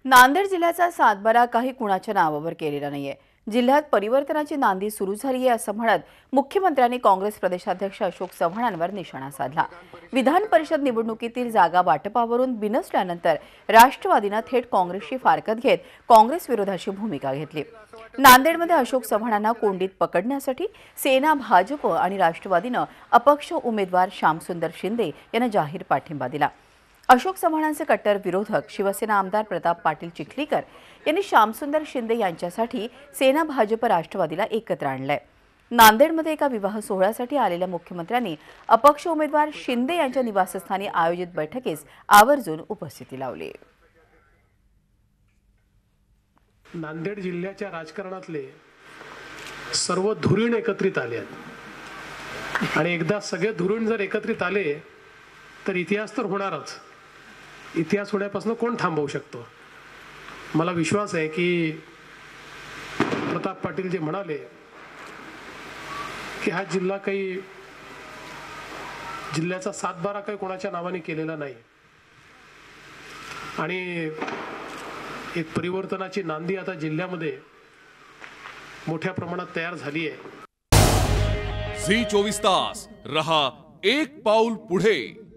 नांदेड जिल्ह्याचा सातबारा काही कुणाच्या नावावर केलेला नाहीये। जिल्ह्यात परिवर्तनाची नांदी सुरू झाली आहे असं म्हणत मुख्यमंत्र्यांनी काँग्रेस प्रदेशाध्यक्ष अशोक चव्हाणांवर निशाणा साधला। विधान परिषद निवडणुकीतील जागा वाटपावरून बिनसल्यानंतर राष्ट्रवादीने थेट काँग्रेसची फारकत घेत काँग्रेस विरोधाची भूमिका घेतली। नांदेडमध्ये अशोक चव्हाणांना कोंडीत पकडण्यासाठी सेना, भाजप आणि राष्ट्रवादीने अपक्ष उमेदवार श्यामसुंदर शिंदे यांना जाहीर पाठिंबा दिला। अशोक चव्हाणांचे कट्टर विरोधक शिवसेना आमदार प्रताप पाटील चिखलीकर यांनी श्यामसुंदर शिंदे यांच्यासाठी सेना, भाजप, राष्ट्रवादीला एकत्र आणलंय। नांदेडमध्ये एका विवाह सोहळ्यासाठी आलेल्या मुख्यमंत्र्यांनी अपक्ष उमेदवार शिंदे यांच्या निवासस्थानी आयोजित बैठकीस आवर्जून उपस्थिती लावली। नांदेड जिल्ह्याच्या राजकारणातले सर्व धुरीण एकत्रित आले आहेत आणि एकदा सगळे धुरीण जर एकत्रित आले तर इतिहास तर होणारच। इतिहास होण्यापासून कोण थांबवू शकतो? मला विश्वास आहे की प्रताप पाटील जे म्हणाले की हा जिल्हा काही जिल्ह्याचा सातबारा काही कोणाच्या नावाने केलेला नाही आणि एक परिवर्तनाची नांदी आता जिल्ह्यामध्ये मोठ्या प्रमाणात तयार झाली आहे। झी 24 तास रहा एक पाऊल पुढे।